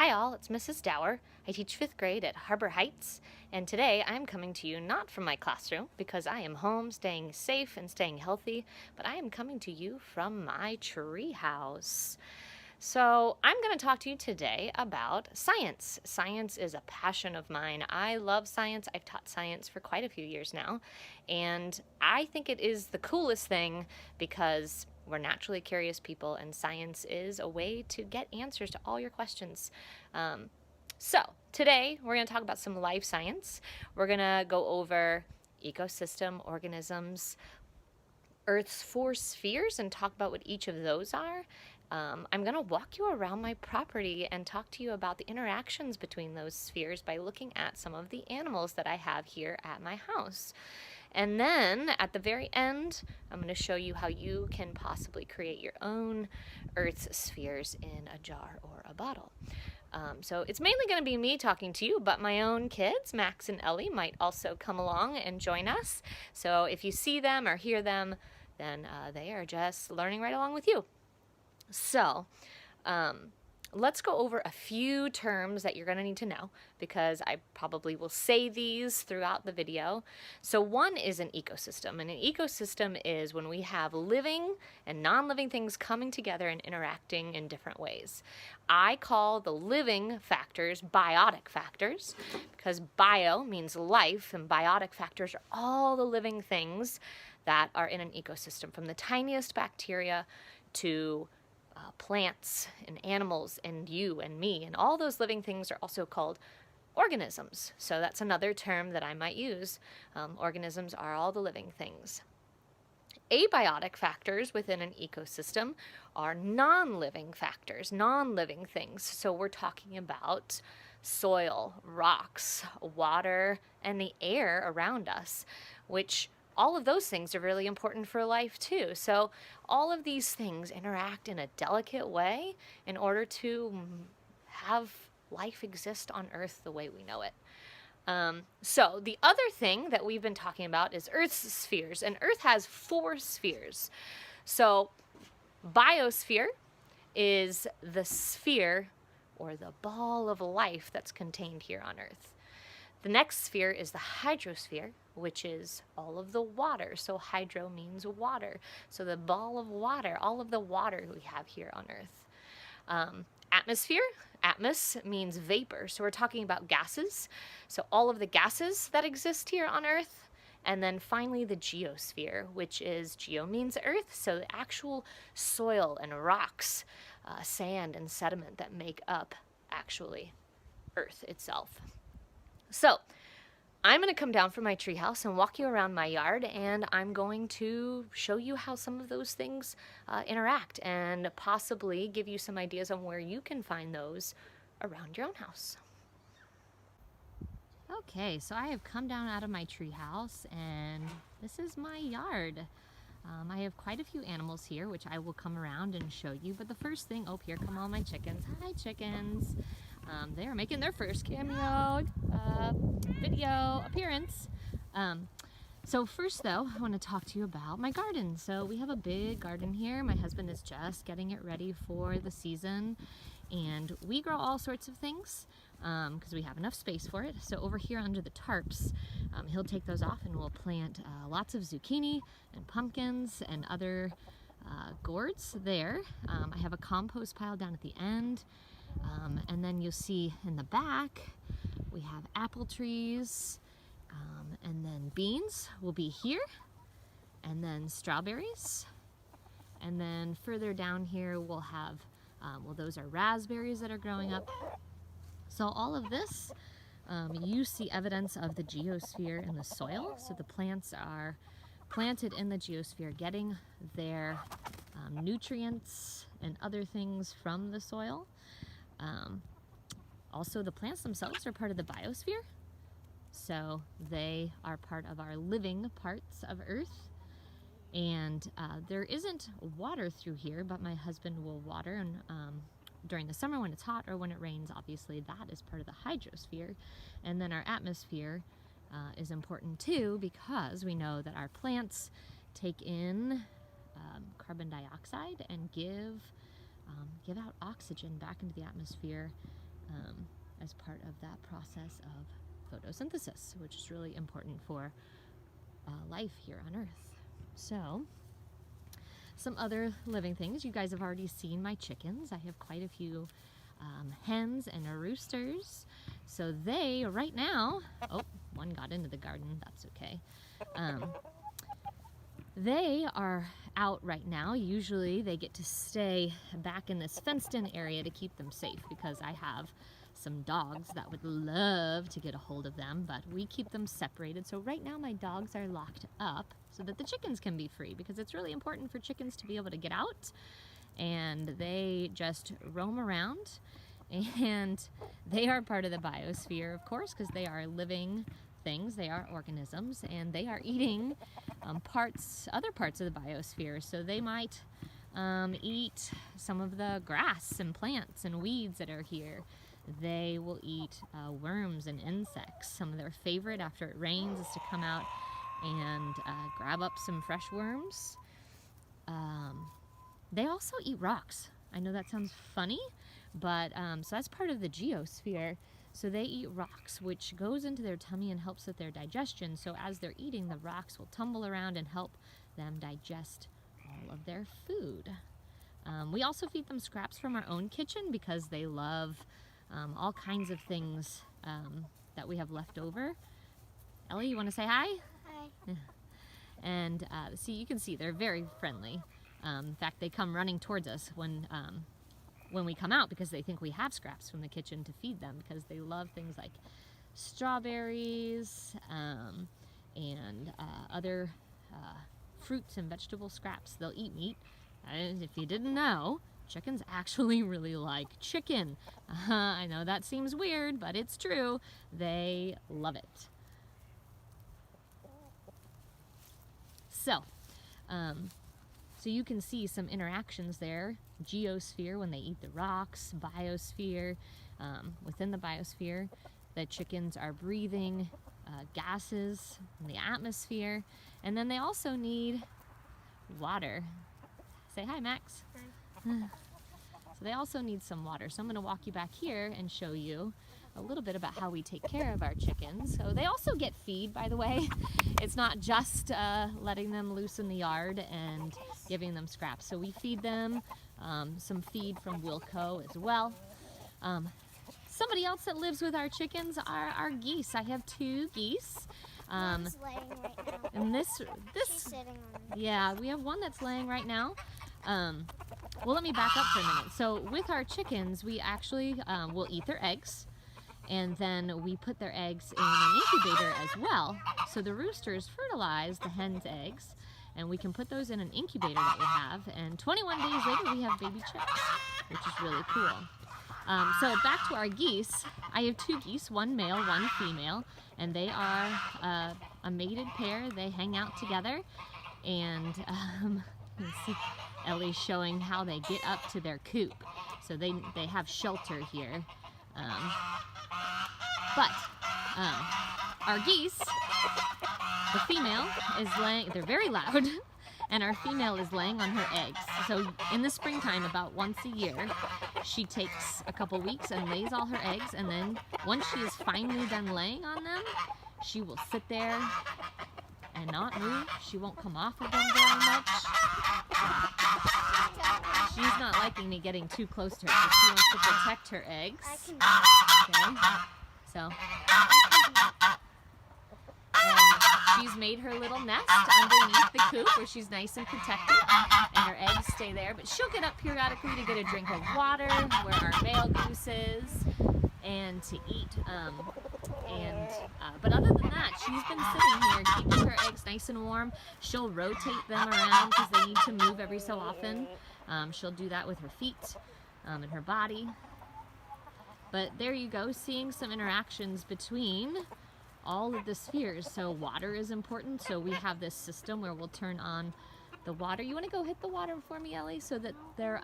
Hi all, it's Mrs. Dower. I teach 5th grade at Harbor Heights, and today I'm coming to you not from my classroom because I am home staying safe and staying healthy, but I am coming to you from my tree house. So I'm going to talk to you today about science. Science is a passion of mine. I love science. I've taught science for quite a few years now, and I think it is the coolest thing because we're naturally curious people, and science is a way to get answers to all your questions. So today we're going to talk about some life science. We're going to go over ecosystem, organisms, Earth's 4 spheres, and talk about what each of those are. I'm going to walk you around my property and talk to you about the interactions between those spheres by looking at some of the animals that I have here at my house. And then at the very end, I'm going to show you how you can possibly create your own Earth's spheres in a jar or a bottle. So it's mainly going to be me talking to you, but my own kids, Max and Ellie, might also come along and join us. So if you see them or hear them, then they are just learning right along with you. So let's go over a few terms that you're going to need to know because I probably will say these throughout the video. So one is an ecosystem, and an ecosystem is when we have living and non-living things coming together and interacting in different ways. I call the living factors biotic factors because bio means life and biotic factors are all the living things that are in an ecosystem, from the tiniest bacteria to plants and animals and you and me, and all those living things are also called organisms. So that's another term that I might use. Organisms are all the living things. Abiotic factors within an ecosystem are non-living factors, non-living things. So we're talking about soil, rocks, water, and the air around us, which all of those things are really important for life too. So all of these things interact in a delicate way in order to have life exist on Earth the way we know it. So the other thing that we've been talking about is Earth's spheres, and Earth has 4 spheres. So biosphere is the sphere or the ball of life that's contained here on Earth. The next sphere is the hydrosphere, which is all of the water. So hydro means water. So the ball of water, all of the water we have here on Earth. Atmosphere, atmos means vapor. So we're talking about gases. So all of the gases that exist here on Earth. And then finally the geosphere, which is geo means earth. So the actual soil and rocks, sand and sediment that make up actually Earth itself. So I'm going to come down from my treehouse and walk you around my yard, and I'm going to show you how some of those things interact and possibly give you some ideas on where you can find those around your own house. Okay, so I have come down out of my treehouse, and this is my yard. I have quite a few animals here, which I will come around and show you. But the first thing, oh, here come all my chickens. Hi, chickens. They are making their first cameo video appearance. So first, though, I want to talk to you about my garden. So we have a big garden here. My husband is just getting it ready for the season. And we grow all sorts of things because we have enough space for it. So over here under the tarps, he'll take those off and we'll plant lots of zucchini and pumpkins and other gourds there. I have a compost pile down at the end. And then you'll see in the back, we have apple trees, and then beans will be here, and then strawberries. And then further down here, we'll have, those are raspberries that are growing up. So all of this, you see evidence of the geosphere in the soil. So the plants are planted in the geosphere, getting their nutrients and other things from the soil. Also, the plants themselves are part of the biosphere, so they are part of our living parts of Earth. And there isn't water through here, but my husband will water, and during the summer when it's hot or when it rains, obviously that is part of the hydrosphere. And then our atmosphere is important too, because we know that our plants take in carbon dioxide and give out oxygen back into the atmosphere as part of that process of photosynthesis, which is really important for life here on Earth. So, some other living things. You guys have already seen my chickens. I have quite a few hens and roosters. So they, right now, oh, one got into the garden, that's okay. They are out right now. Usually they get to stay back in this fenced-in area to keep them safe, because I have some dogs that would love to get a hold of them, but we keep them separated. So right now my dogs are locked up so that the chickens can be free, because it's really important for chickens to be able to get out, and they just roam around, and they are part of the biosphere, of course, because they are living things, they are organisms, and they are eating other parts of the biosphere. So they might eat some of the grass and plants and weeds that are here. They will eat worms and insects. Some of their favorite after it rains is to come out and grab up some fresh worms. They also eat rocks. I know that sounds funny, but so that's part of the geosphere. So they eat rocks, which goes into their tummy and helps with their digestion. So as they're eating, the rocks will tumble around and help them digest all of their food. We also feed them scraps from our own kitchen, because they love all kinds of things that we have left over. Ellie, you want to say hi? Hi. And see, you can see they're very friendly. In fact, they come running towards us when we come out, because they think we have scraps from the kitchen to feed them, because they love things like strawberries and other fruits and vegetable scraps. They'll eat meat. And if you didn't know, chickens actually really like chicken. I know that seems weird, but it's true. They love it. So you can see some interactions there. Geosphere, when they eat the rocks. Biosphere, within the biosphere, the chickens are breathing gases in the atmosphere. And then they also need water. Say hi, Max. Hi. So they also need some water. So I'm going to walk you back here and show you a little bit about how we take care of our chickens. So they also get feed, by the way. It's not just letting them loose in the yard and giving them scraps. So we feed them some feed from Wilco as well. Somebody else that lives with our chickens are our geese. I have 2 geese. One's laying right now. And this She's sitting on me. yeah, we have one that's laying right now. Well, let me back up for a minute. So with our chickens, we actually will eat their eggs, and then we put their eggs in an incubator as well. So the roosters fertilize the hen's eggs, and we can put those in an incubator that we have, and 21 days later we have baby chicks, which is really cool. So back to our geese. I have 2 geese, one male, one female, and they are a mated pair. They hang out together, and you see Ellie's showing how they get up to their coop. So they have shelter here. But our geese, the female is laying, they're very loud, and our female is laying on her eggs. So in the springtime, about once a year, she takes a couple weeks and lays all her eggs, and then once she is finally done laying on them, she will sit there and not move. She won't come off of them very much. She's not liking me getting too close to her, so she wants to protect her eggs. Okay, so and she's made her little nest underneath the coop where she's nice and protected, and her eggs stay there. But she'll get up periodically to get a drink of water where our male goose is, and to eat. But other than that, she's been sitting here keeping her eggs nice and warm. She'll rotate them around because they need to move every so often. She'll do that with her feet and her body. But there you go, seeing some interactions between all of the spheres. So water is important. So we have this system where we'll turn on the water. You want to go hit the water for me, Ellie, so that they're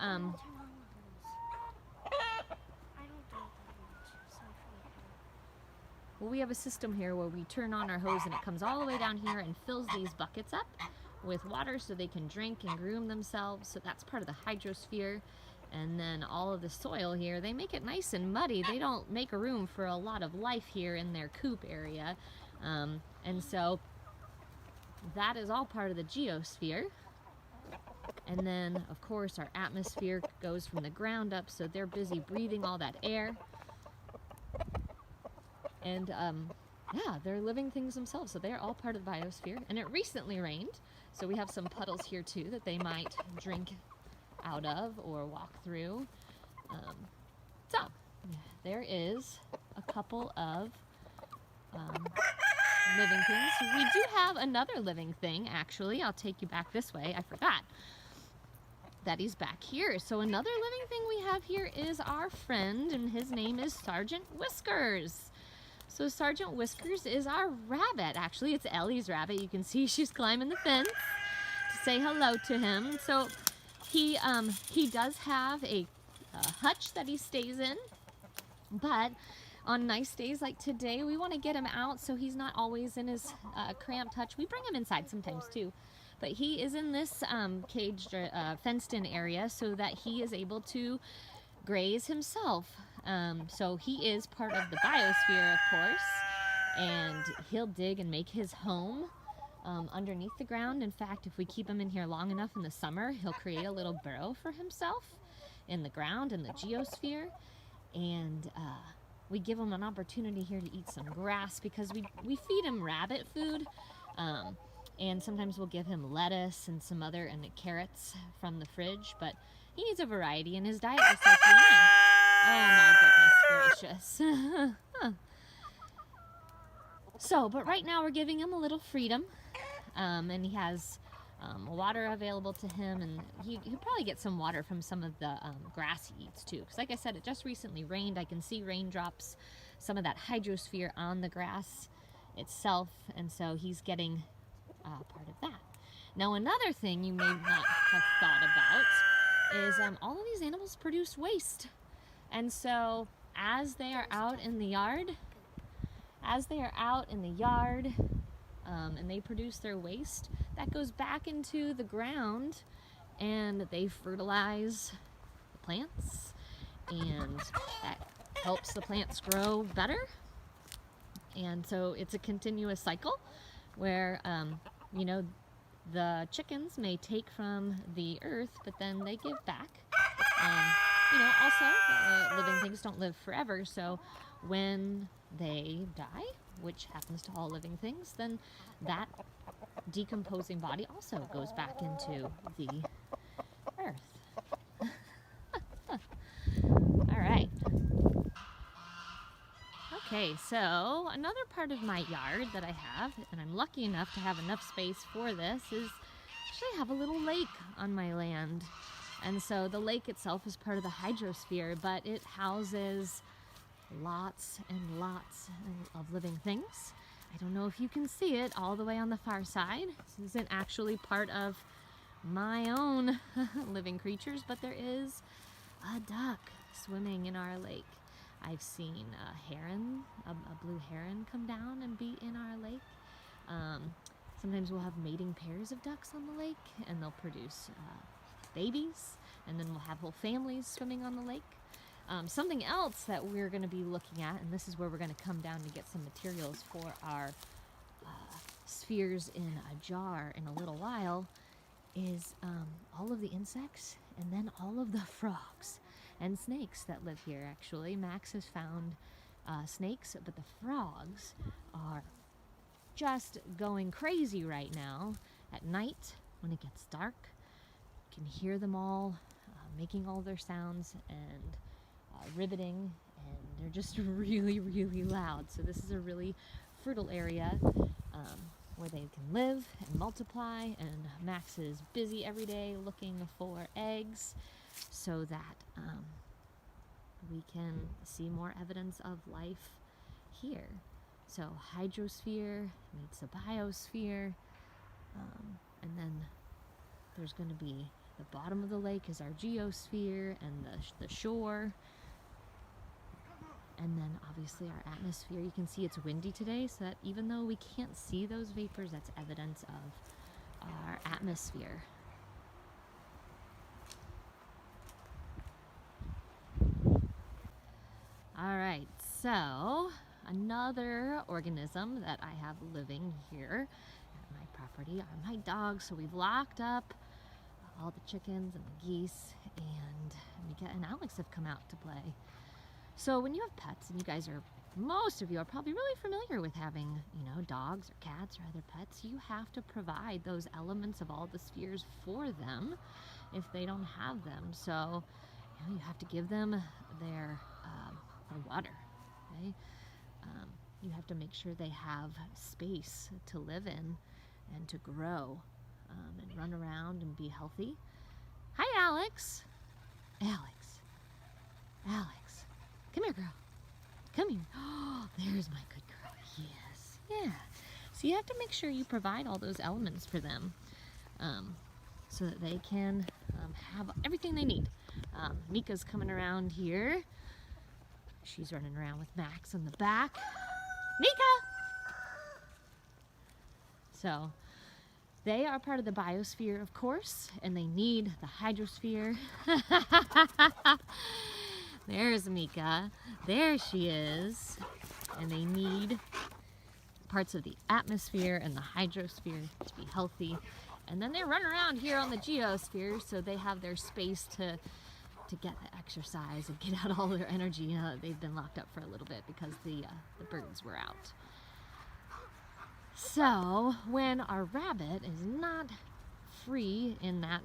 Well, we have a system here where we turn on our hose and it comes all the way down here and fills these buckets up with water so they can drink and groom themselves. So that's part of the hydrosphere. And then all of the soil here, they make it nice and muddy. They don't make room for a lot of life here in their coop area. And so that is all part of the geosphere. And then, of course, our atmosphere goes from the ground up, so they're busy breathing all that air. And yeah, they're living things themselves, so they're all part of the biosphere. And it recently rained, so we have some puddles here too that they might drink out of or walk through. So there is a couple of living things. We do have another living thing, actually. I'll take you back this way. I forgot that he's back here. So another living thing we have here is our friend, and his name is Sergeant Whiskers. So Sergeant Whiskers is our rabbit. Actually, it's Ellie's rabbit. You can see she's climbing the fence to say hello to him. So he does have a hutch that he stays in, but on nice days like today, we want to get him out so he's not always in his cramped hutch. We bring him inside sometimes too. But he is in this caged, fenced-in area so that he is able to graze himself. So he is part of the biosphere, of course, and he'll dig and make his home underneath the ground. In fact, if we keep him in here long enough in the summer, he'll create a little burrow for himself in the ground, in the geosphere. And we give him an opportunity here to eat some grass because we feed him rabbit food. And sometimes we'll give him lettuce and some other, and carrots from the fridge, but he needs a variety in his diet just like you and I. Oh my goodness gracious. So, but right now we're giving him a little freedom, and he has water available to him, and he'll probably get some water from some of the grass he eats too, because like I said, it just recently rained. I can see raindrops, some of that hydrosphere on the grass itself, and so he's getting part of that. Now, another thing you may not have thought about is all of these animals produce waste. And so as they are out in the yard, and they produce their waste, that goes back into the ground and they fertilize the plants, and that helps the plants grow better. And so it's a continuous cycle where you know, the chickens may take from the earth, but then they give back. You know, also, living things don't live forever, so when they die, which happens to all living things, then that decomposing body also goes back into the earth. All right. Okay, so another part of my yard that I have, and I'm lucky enough to have enough space for this, is actually I have a little lake on my land. And so the lake itself is part of the hydrosphere, but it houses lots and lots of living things. I don't know if you can see it all the way on the far side. This isn't actually part of my own living creatures, but there is a duck swimming in our lake. I've seen a heron, a blue heron, come down and be in our lake. Sometimes we'll have mating pairs of ducks on the lake, and they'll produce babies, and then we'll have whole families swimming on the lake. Something else that we're going to be looking at, and this is where we're going to come down to get some materials for our spheres in a jar in a little while, is all of the insects and then all of the frogs and snakes that live here. Actually, Max has found snakes, but the frogs are just going crazy right now. At night, when it gets dark, you can hear them all making all their sounds and ribbiting, and they're just really, really loud. So this is a really fertile area where they can live and multiply, and Max is busy every day looking for eggs so that we can see more evidence of life here. So hydrosphere meets a biosphere, and then there's going to be the bottom of the lake is our geosphere, and the shore, and then obviously our atmosphere. You can see it's windy today, so that even though we can't see those vapors, that's evidence of our atmosphere. So, another organism that I have living here at my property are my dogs. So we've locked up all the chickens and the geese, and Mika and Alex have come out to play. So when you have pets, and you guys are, most of you are probably really familiar with having, dogs or cats or other pets, you have to provide those elements of all the spheres for them if they don't have them. So, you have to give them their water, okay? You have to make sure they have space to live in and to grow and run around and be healthy. Hi, Alex. Alex. Alex. Come here, girl. Come here. Oh, there's my good girl. Yes. Yeah. So you have to make sure you provide all those elements for them so that they can have everything they need. Mika's coming around here. She's running around with Max in the back. Mika! So they are part of the biosphere, of course, and they need the hydrosphere. There's Mika. There she is. And they need parts of the atmosphere and the hydrosphere to be healthy. And then they run around here on the geosphere, so they have their space to get the exercise and get out all their energy. They've been locked up for a little bit because the birds were out. So when our rabbit is not free in that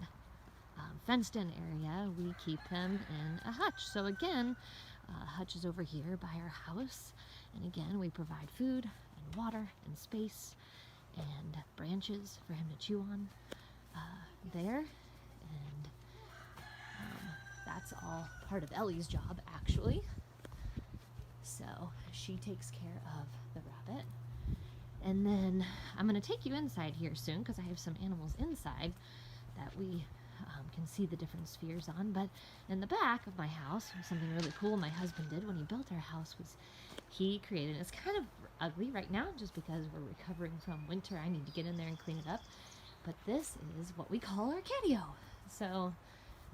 fenced-in area, we keep him in a hutch. So again, hutch is over here by our house, and again we provide food and water and space and branches for him to chew on there, and that's all part of Ellie's job, actually. So she takes care of the rabbit. And then I'm going to take you inside here soon because I have some animals inside that we can see the different spheres on. But in the back of my house, something really cool my husband did when he built our house was he created, it's kind of ugly right now just because we're recovering from winter. I need to get in there and clean it up. But this is what we call our catio. So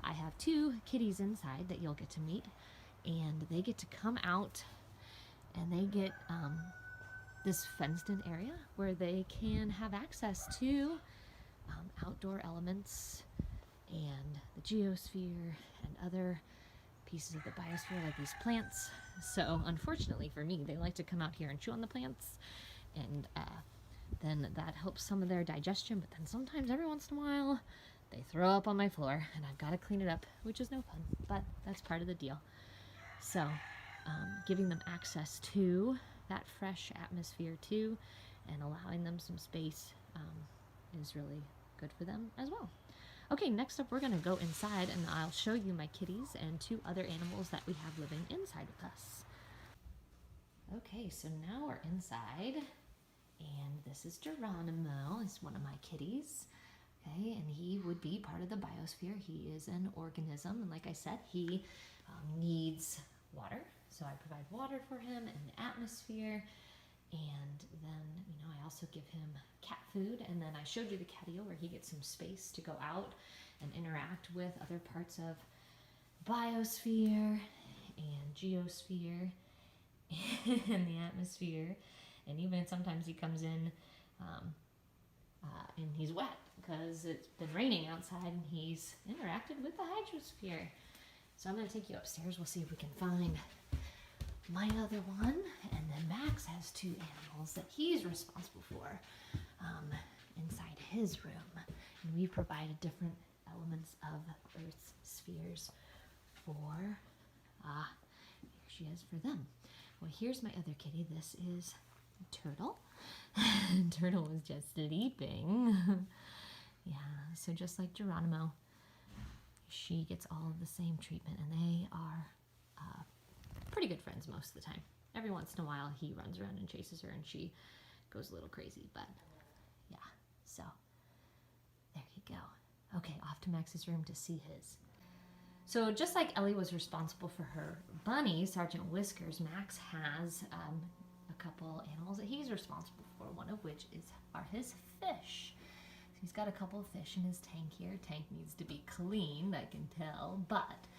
I have 2 kitties inside that you'll get to meet, and they get to come out and they get this fenced-in area where they can have access to outdoor elements and the geosphere and other pieces of the biosphere like these plants. So unfortunately for me, they like to come out here and chew on the plants, and then that helps some of their digestion, but then sometimes every once in a while they throw up on my floor and I've got to clean it up, which is no fun, but that's part of the deal. So giving them access to that fresh atmosphere too, and allowing them some space is really good for them as well. Okay, next up we're going to go inside and I'll show you my kitties and 2 other animals that we have living inside with us. Okay, so now we're inside, and this is Geronimo. He's one of my kitties. Okay, and he would be part of the biosphere. He is an organism, and like I said, he needs water. So I provide water for him in the atmosphere, and then, I also give him cat food, and then I showed you the catio where he gets some space to go out and interact with other parts of biosphere and geosphere and the atmosphere, and even sometimes he comes in and he's wet because it's been raining outside, and he's interacted with the hydrosphere. So I'm going to take you upstairs. We'll see if we can find my other one, and then Max has 2 animals that he's responsible for inside his room, and we've provided different elements of Earth's spheres for here she is for them. Well, here's my other kitty. This is Turtle. Turtle was just sleeping. Yeah, so just like Geronimo, she gets all of the same treatment, and they are pretty good friends most of the time. Every once in a while he runs around and chases her and she goes a little crazy, but yeah, so there you go. Okay, off to Max's room to see his. So just like Ellie was responsible for her bunny, Sergeant Whiskers, Max has a couple animals that he's responsible for, one of which are his fish. So he's got a couple of fish in his tank here. Tank needs to be cleaned, I can tell, but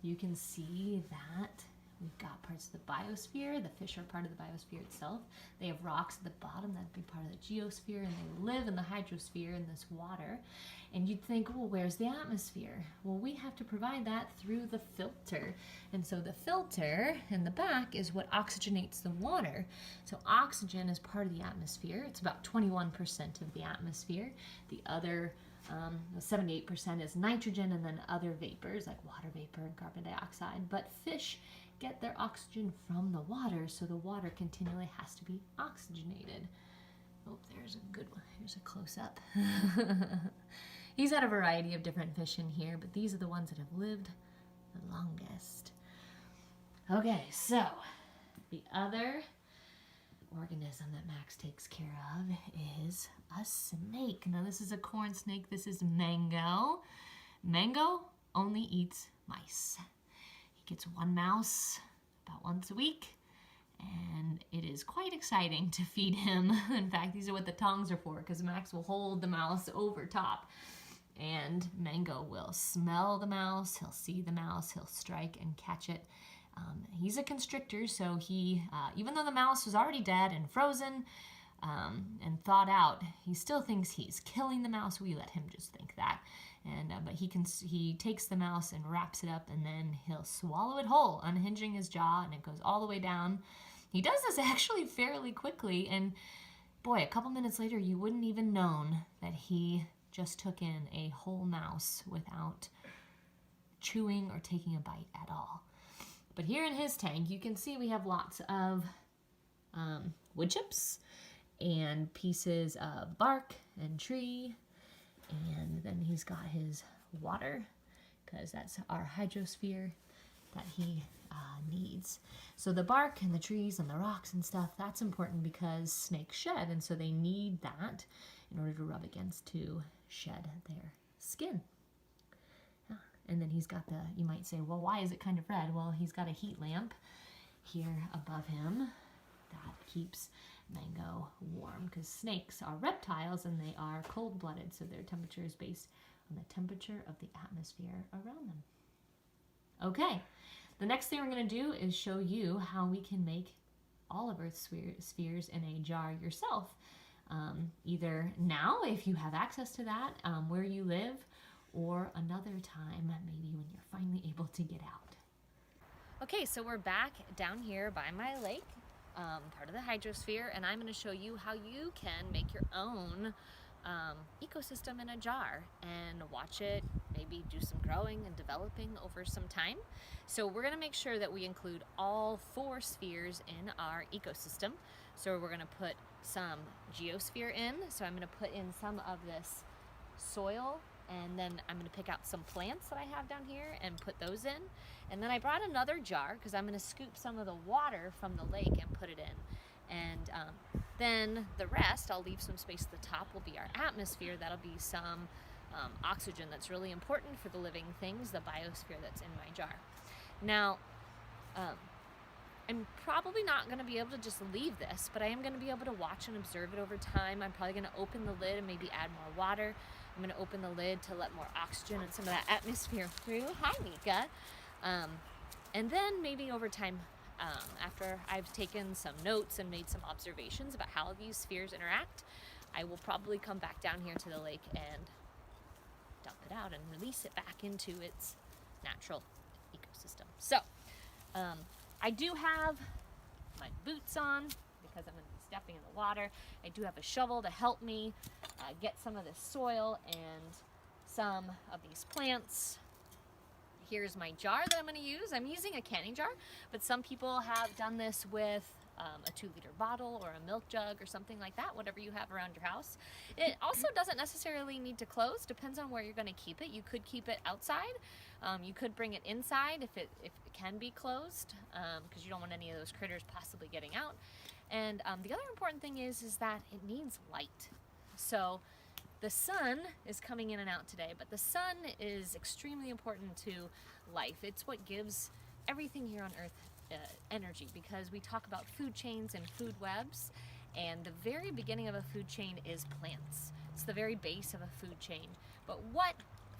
you can see that We've got parts of the biosphere. The fish are part of the biosphere itself. They have rocks at the bottom that'd be part of the geosphere, and they live in the hydrosphere in this water. And you'd think, well, where's the atmosphere? Well, we have to provide that through the filter. And so the filter in the back is what oxygenates the water. So oxygen is part of the atmosphere. It's about 21% of the atmosphere. The other 78% is nitrogen, and then other vapors like water vapor and carbon dioxide. But fish get their oxygen from the water, so the water continually has to be oxygenated. Oh, there's a good one. Here's a close-up. He's got a variety of different fish in here, but these are the ones that have lived the longest. Okay, so the other organism that Max takes care of is a snake. Now this is a corn snake. This is Mango. Mango only eats mice. He gets one mouse about once a week, and it is quite exciting to feed him. In fact, these are what the tongs are for, because Max will hold the mouse over top, and Mango will smell the mouse, he'll see the mouse, he'll strike and catch it. He's a constrictor, so he, even though the mouse was already dead and frozen and thawed out, he still thinks he's killing the mouse. We let him just think that. And but he takes the mouse and wraps it up, and then he'll swallow it whole, unhinging his jaw, and it goes all the way down. He does this actually fairly quickly, and boy, a couple minutes later, you wouldn't even known that he just took in a whole mouse without chewing or taking a bite at all. But here in his tank, you can see we have lots of wood chips and pieces of bark and tree. And then he's got his water, because that's our hydrosphere that he needs. So the bark and the trees and the rocks and stuff, that's important because snakes shed, and so they need that in order to rub against to shed their skin. And then he's got the, you might say, well, why is it kind of red? Well, he's got a heat lamp here above him that keeps Mango warm, because snakes are reptiles and they are cold-blooded, so their temperature is based on the temperature of the atmosphere around them. Okay, the next thing we're going to do is show you how we can make all of Earth's spheres in a jar yourself. Either now, if you have access to that, where you live, or another time, maybe when you're finally able to get out. Okay, so we're back down here by my lake, part of the hydrosphere, and I'm going to show you how you can make your own ecosystem in a jar and watch it maybe do some growing and developing over some time. So we're going to make sure that we include all 4 spheres in our ecosystem. So we're going to put some geosphere in. So I'm going to put in some of this soil, and then I'm going to pick out some plants that I have down here and put those in. And then I brought another jar because I'm going to scoop some of the water from the lake and put it in. And then the rest, I'll leave some space at the top, will be our atmosphere. That'll be some oxygen that's really important for the living things, the biosphere that's in my jar. Now, I'm probably not going to be able to just leave this, but I am going to be able to watch and observe it over time. I'm probably going to open the lid and maybe add more water. I'm going to open the lid to let more oxygen and some of that atmosphere through. Hi, Mika. And then maybe over time, after I've taken some notes and made some observations about how these spheres interact, I will probably come back down here to the lake and dump it out and release it back into its natural ecosystem. So, I do have my boots on because I'm going to be stepping in the water. I do have a shovel to help me get some of this soil and some of these plants. Here's my jar that I'm going to use. I'm using a canning jar, but some people have done this with a 2-liter bottle or a milk jug or something like that, whatever you have around your house. It also doesn't necessarily need to close, depends on where you're going to keep it. You could keep it outside. You could bring it inside if it can be closed, because you don't want any of those critters possibly getting out. And the other important thing is that it needs light. So the sun is coming in and out today, but the sun is extremely important to life. It's what gives everything here on Earth energy, because we talk about food chains and food webs, and the very beginning of a food chain is plants. It's the very base of a food chain. But what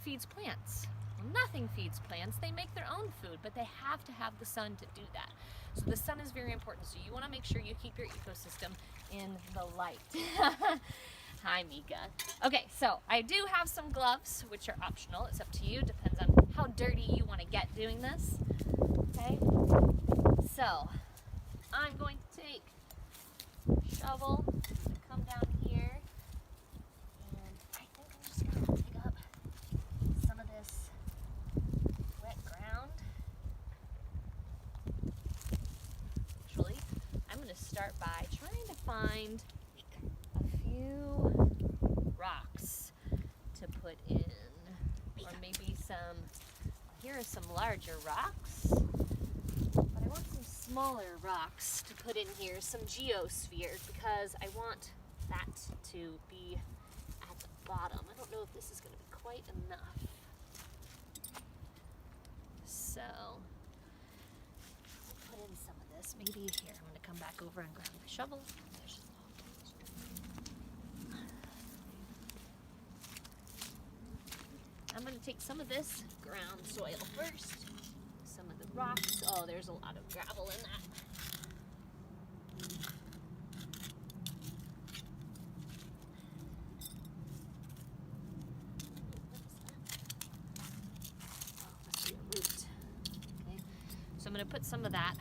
feeds plants? Well, nothing feeds plants. They make their own food, but they have to have the sun to do that. So the sun is very important. So you want to make sure you keep your ecosystem in the light. Hi, Mika. Okay, so I do have some gloves, which are optional. It's up to you. Depends on how dirty you want to get doing this. Okay, so I'm going to take a shovel, come down here, and I think I'm just going to dig up some of this wet ground. Actually, I'm going to start by trying to find a few rocks to put in, or maybe some, here are some larger rocks, but I want some smaller rocks to put in here, some geosphere, because I want that to be at the bottom. I don't know if this is going to be quite enough. So, I'll put in some of this. Maybe here, I'm going to come back over and grab my shovel. There's I'm going to take some of this ground soil first, some of the rocks. Oh, there's a lot of gravel in that. Oh, must be a root. Okay, so I'm going to put some of that at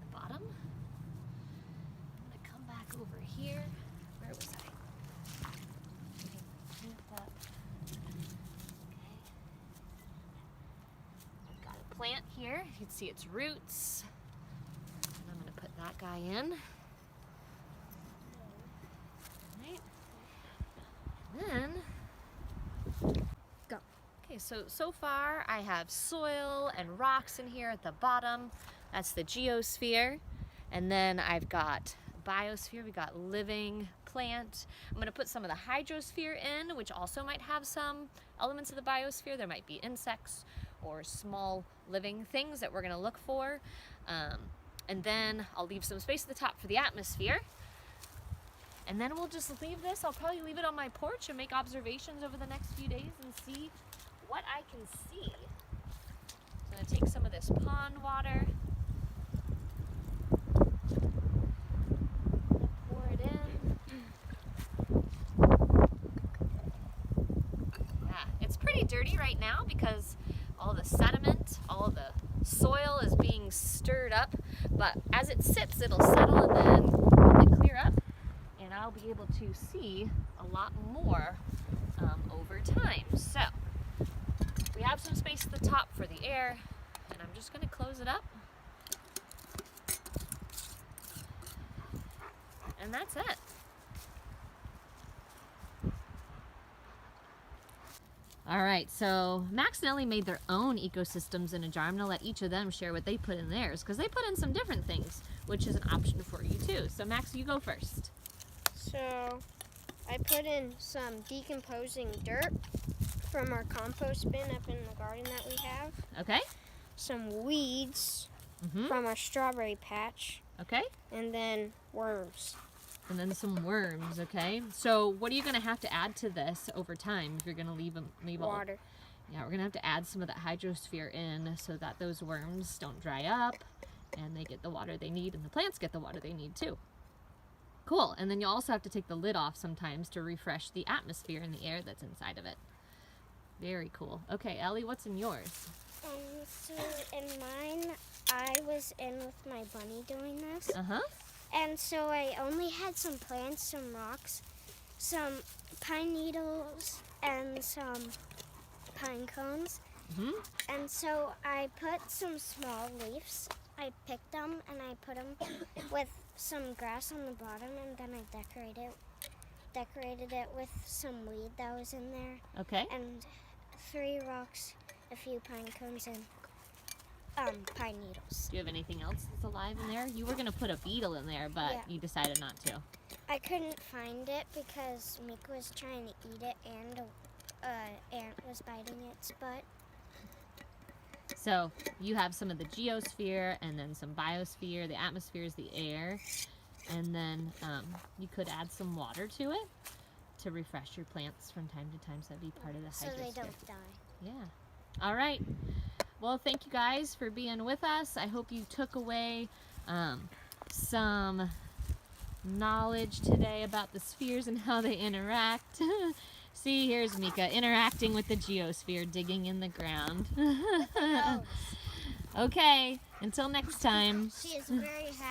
the bottom. I'm going to come back over here. Where was I? I've got a plant here. You can see its roots. And I'm going to put that guy in. Right. And then Go. Okay, so far I have soil and rocks in here at the bottom. That's the geosphere. And then I've got biosphere. We got living plant. I'm going to put some of the hydrosphere in, which also might have some elements of the biosphere. There might be insects or small living things that we're going to look for. And then I'll leave some space at the top for the atmosphere. And then we'll just leave this. I'll probably leave it on my porch and make observations over the next few days and see what I can see. So I'm going to take some of this pond water. Pour it in. Yeah, it's pretty dirty right now because all the sediment, all the soil is being stirred up. But as it sits, it'll settle and then it'll clear up. And I'll be able to see a lot more over time. So we have some space at the top for the air, and I'm just going to close it up. And that's it. All right, so Max and Ellie made their own ecosystems in a jar. I'm going to let each of them share what they put in theirs, because they put in some different things, which is an option for you too. So Max, you go first. So I put in some decomposing dirt from our compost bin up in the garden that we have. Okay. Some weeds from our strawberry patch. Okay. And then worms. And then some worms, okay? So what are you going to have to add to this over time if you're going to leave Water. Yeah, we're going to have to add some of that hydrosphere in so that those worms don't dry up and they get the water they need and the plants get the water they need too. Cool. And then you also have to take the lid off sometimes to refresh the atmosphere and the air that's inside of it. Very cool. Okay, Ellie, what's in yours? So in mine, I was in with my bunny doing this. Uh-huh. And so I only had some plants, some rocks, some pine needles, and some pine cones. And so I put some small leaves. I picked them and I put them with some grass on the bottom, and then I decorated it with some weed that was in there. Okay. And 3 rocks, a few pine cones, and pine needles. Do you have anything else that's alive in there? You were going to put a beetle in there, but Yeah. you decided not to. I couldn't find it because Mika was trying to eat it and ant was biting its butt. So you have some of the geosphere and then some biosphere. The atmosphere is the air. And then you could add some water to it to refresh your plants from time to time, so that'd be part of the hydrosphere. So they don't die. Yeah. All right. Well, thank you guys for being with us. I hope you took away some knowledge today about the spheres and how they interact. See, here's Mika interacting with the geosphere, digging in the ground. Okay, until next time. She is very happy.